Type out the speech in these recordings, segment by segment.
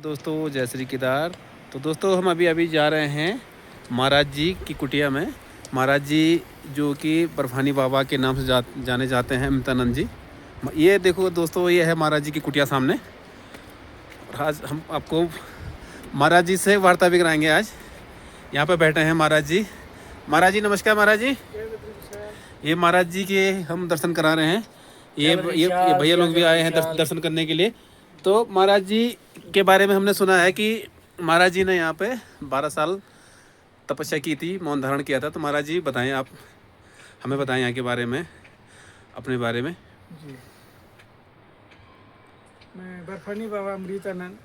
दोस्तों जय श्री केदार। तो दोस्तों हम अभी अभी जा रहे हैं महाराज जी की कुटिया में। महाराज जी जो कि बर्फानी बाबा के नाम से जाने जाते हैं, अमितानंद जी। ये देखो दोस्तों, ये है महाराज जी की कुटिया सामने। और आज हम आपको महाराज जी से वार्ता भी कराएंगे। आज यहाँ पे बैठे हैं महाराज जी। महाराज जी नमस्कार। महाराज जी, ये महाराज जी के हम दर्शन करा रहे हैं। ये भैया लोग भी आए हैं दर्शन करने के लिए। तो महाराज जी के बारे में हमने सुना है कि महाराज जी ने यहाँ पे 12 साल तपस्या की थी, मौन धारण किया था। तो महाराज जी बताएं, आप हमें बताएं यहाँ के बारे में, अपने बारे में। जी, मैं बर्फानी बाबा अमृतानंद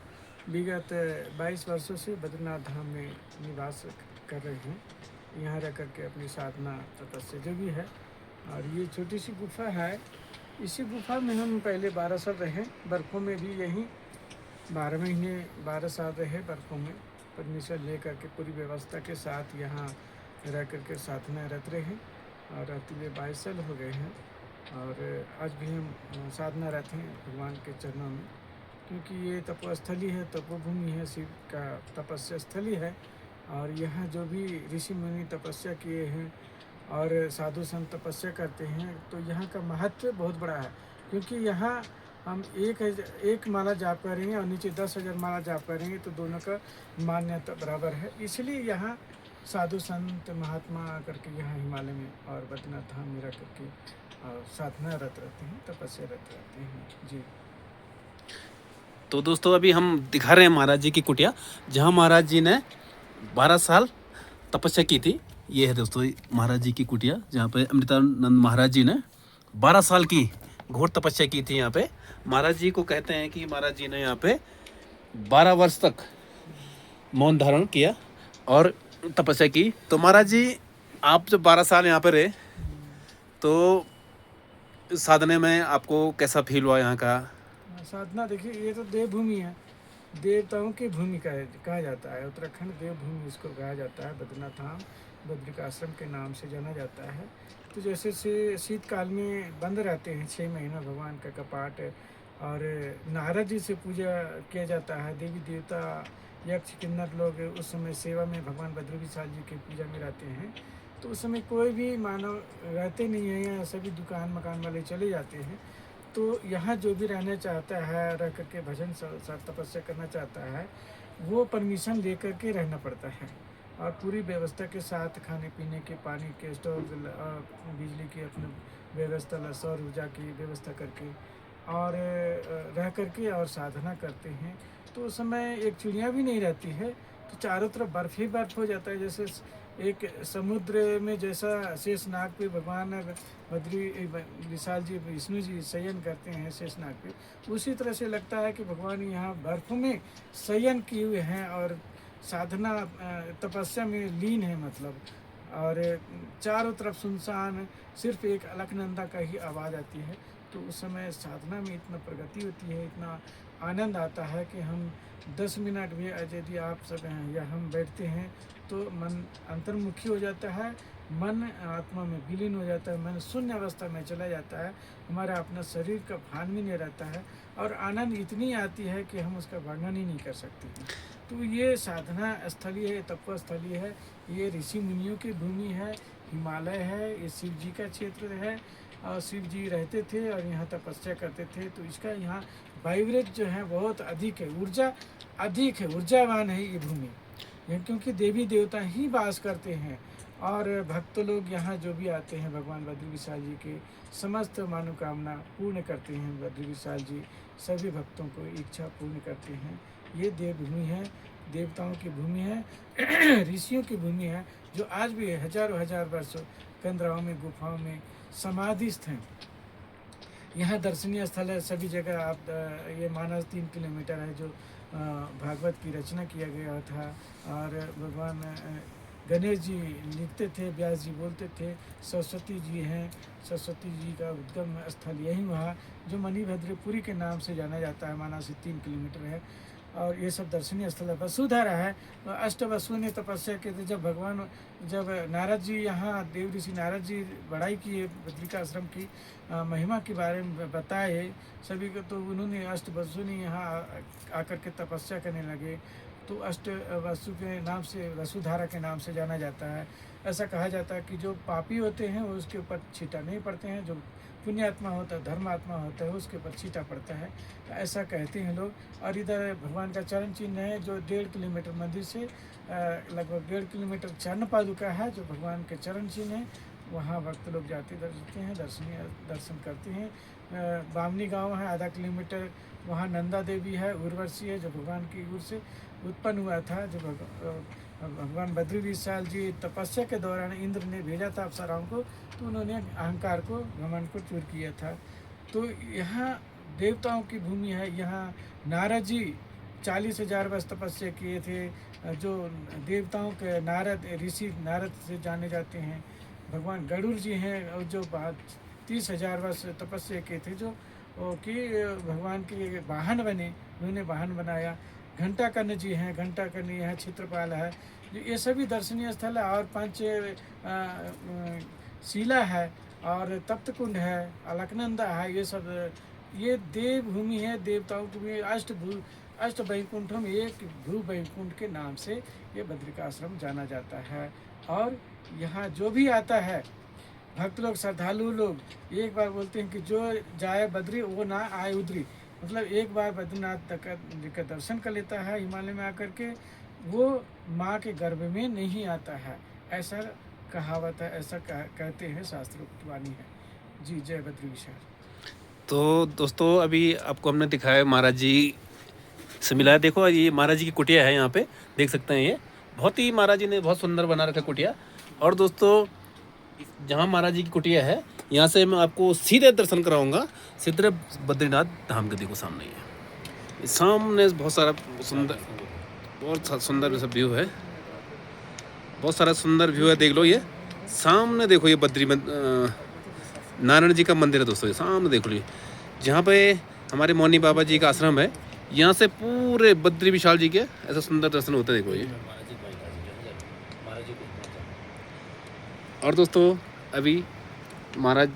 विगत 22 वर्षों से बद्रीनाथ धाम में निवास कर रहे हैं। यहाँ रह करके अपनी साधना तपस्या जो भी है। और ये छोटी सी गुफा है। इसी गुफा में हम पहले 12 साल रहे। बर्फ़ों में भी यहीं 12 महीने 12 साल रहे बर्फ़ों में। परमिशन ले करके पूरी व्यवस्था के साथ यहाँ रह करके साधना रत रहे हैं। और रहते हुए 22 साल हो गए हैं। और आज भी हम साधना रहते हैं भगवान के चरणों में, क्योंकि ये तपोस्थली है, तपोभूमि है, शिव का तपस्या स्थली है। और यहाँ जो भी ऋषि मुनि तपस्या किए हैं और साधु संत तपस्या करते हैं, तो यहाँ का महत्व बहुत बड़ा है। क्योंकि यहाँ हम एक माला जाप करेंगे और नीचे 10,000 माला जाप करेंगे तो दोनों का मान्यता बराबर है। इसलिए यहाँ साधु संत महात्मा आकर के यहाँ हिमालय में और बद्रीनाथ धाम में रह करके और साधना रत रहते हैं, तपस्या रत रहते हैं। जी, तो दोस्तों अभी हम दिखा रहे हैं महाराज जी की कुटिया, जहाँ महाराज जी ने 12 साल तपस्या की थी। ये है दोस्तों महाराज जी की कुटिया, जहाँ पे अमृतानंद महाराज जी ने 12 साल की घोर तपस्या की थी। यहाँ पे महाराज जी को कहते हैं कि महाराज जी ने यहाँ पे 12 वर्ष तक मौन धारण किया और तपस्या की। तो महाराज जी, आप जब 12 साल यहाँ पे रहे तो साधने में आपको कैसा फील हुआ यहाँ का? साधना देखिए, ये तो देवभूमि है, देवताओं की भूमि कहा जाता है। उत्तराखंड देवभूमि इसको कहा जाता है। बद्रीनाथ धाम बद्रिकाश्रम के नाम से जाना जाता है। तो जैसे से शीतकाल में बंद रहते हैं 6 महीना भगवान का कपाट, और नारद जी से पूजा किया जाता है। देवी देवता यक्ष किन्नर लोग उस समय सेवा में भगवान बद्री विशाल जी की पूजा में रहते हैं। तो उस समय कोई भी मानव रहते नहीं है, यहाँ सभी दुकान मकान वाले चले जाते हैं। तो यहाँ जो भी रहना चाहता है, रह करके भजन तपस्या करना चाहता है, वो परमिशन ले करके रहना पड़ता है। और पूरी व्यवस्था के साथ खाने पीने के, पानी के, स्टोव, बिजली की अपनी व्यवस्था, सौर ऊर्जा की व्यवस्था करके और रह करके और साधना करते हैं। तो उस समय एक चिड़िया भी नहीं रहती है, तो चारों तरफ बर्फ़ ही बर्फ़ हो जाता है। जैसे एक समुद्र में जैसा शेषनाग पे भगवान बद्री विशाल जी विष्णु जी शयन करते हैं शेषनाग पे, उसी तरह से लगता है कि भगवान यहाँ बर्फ में शयन किए हुए हैं और साधना तपस्या में लीन है मतलब। और चारों तरफ सुनसान, सिर्फ एक अलकनंदा का ही आवाज़ आती है। तो उस समय साधना में इतना प्रगति होती है, इतना आनंद आता है कि हम 10 मिनट भी यदि आप सब हैं या हम बैठते हैं तो मन अंतर्मुखी हो जाता है, मन आत्मा में विलीन हो जाता है, मन शून्य अवस्था में चला जाता है। हमारा अपना शरीर का भान भी नहीं रहता है और आनंद इतनी आती है कि हम उसका वर्णन ही नहीं कर सकते हैं। तो ये साधना स्थली है, तपस्थली है, ये ऋषि मुनियों की भूमि है, हिमालय है, ये शिव जी का क्षेत्र है। और शिव जी रहते थे और यहाँ तपस्या करते थे। तो इसका यहाँ वाइब्रेट जो है बहुत अधिक है, ऊर्जा अधिक है, ऊर्जावान है ये भूमि। यह क्योंकि देवी देवता ही वास करते हैं और भक्त लोग यहाँ जो भी आते हैं भगवान बद्री विशाल जी के समस्त मनोकामना पूर्ण करते हैं। बद्री विशाल जी सभी भक्तों को इच्छा पूर्ण करते हैं। ये देवभूमि है, देवताओं की भूमि है, ऋषियों की भूमि है, जो आज भी हजारों हजार वर्षों कंदराओं में, गुफाओं में समाधिस्थ हैं। यहाँ दर्शनीय स्थल है सभी जगह। आप ये मानस 3 किलोमीटर है जो भागवत की रचना किया गया था। और भगवान गणेश जी लिखते थे, व्यास जी बोलते थे, सरस्वती जी हैं, सरस्वती जी का उद्गम स्थल यही वहाँ जो मणिभद्रपुरी के नाम से जाना जाता है। माना से 3 किलोमीटर है। और ये सब दर्शनीय स्थल है। वसुधारा है, अष्ट वसु ने तपस्या की थी। जब नारद जी यहाँ देव ऋषि नारद जी बड़ाई किए बद्रिका आश्रम की महिमा के बारे में बताए सभी को, तो उन्होंने अष्ट वसु ने यहाँ आकर के तपस्या करने लगे। तो अष्ट वसु के नाम से वसुधारा के नाम से जाना जाता है। ऐसा कहा जाता है कि जो पापी होते हैं उसके ऊपर छींटा नहीं पड़ते हैं, जो पुण्यात्मा होता है धर्मात्मा होता है उसके ऊपर छींटा पड़ता है, ऐसा कहते हैं लोग। और इधर भगवान का चरण चिन्ह है जो 1.5 किलोमीटर मंदिर से लगभग 1.5 किलोमीटर चरण पादुका है जो भगवान के चरण चिन्ह है। वहाँ भक्त लोग जाते हैं दर्शन करते हैं। बामनी गांव है आधा किलोमीटर, वहाँ नंदा देवी है उर्वशी है जो भगवान की ओर से उत्पन्न हुआ था। जो भगवान बद्री विशाल जी तपस्या के दौरान इंद्र ने भेजा था अप्सराओं को, तो उन्होंने अहंकार को घमंड को चूर किया था। तो यहाँ देवताओं की भूमि है। यहाँ नारद जी 40,000 वर्ष तपस्या किए थे। जो देवताओं के नारद ऋषि नारद से जाने जाते हैं। भगवान गरुड़ जी हैं और जो 30,000 वर्ष तपस्या किए थे, जो कि भगवान के वाहन बने, उन्होंने वाहन बनाया। घंटा कर्ण जी हैं, घंटा कर्ण यहाँ क्षेत्रपाल है। ये सभी दर्शनीय स्थल है। और पंच शिला है और तप्त कुंड है, अलकनंदा है। ये सब ये देवभूमि है, देवताओं की भी अष्ट वैकुंठों में एक भू वैकुंठ के नाम से ये बद्रिकाश्रम जाना जाता है। और यहाँ जो भी आता है भक्त लोग श्रद्धालु लोग एक बार बोलते हैं कि जो जाए बद्री वो ना आए उधरी, मतलब एक बार बद्रीनाथ का दर्शन कर लेता है हिमालय में आकर के, वो माँ के गर्भ में नहीं आता है, ऐसा कहावत है, ऐसा कहते हैं, शास्त्रों की वाणी है जी। जय बद्री विशाल। तो दोस्तों अभी आपको हमने दिखाया महाराज जी से मिला है। देखो ये महाराज जी की कुटिया है, यहाँ पे देख सकते हैं। ये बहुत ही महाराज जी ने बहुत सुंदर बना रखा कुटिया। और दोस्तों जहाँ महाराज जी की कुटिया है यहाँ से मैं आपको सीधे दर्शन कराऊंगा सीधे बद्रीनाथ धाम के। देखो सामने ये सामने बहुत सारा सुंदर, बहुत सुंदर सब व्यू है, बहुत सारा सुंदर व्यू है। देख लो ये सामने, देखो ये बद्री नारायण जी का मंदिर है दोस्तों। ये सामने देख लो, जहाँ पे हमारे मौनी बाबा जी का आश्रम है, यहाँ से पूरे बद्री विशाल जी के ऐसा सुंदर दर्शन होते हैं। देखो ये। और दोस्तों अभी महाराज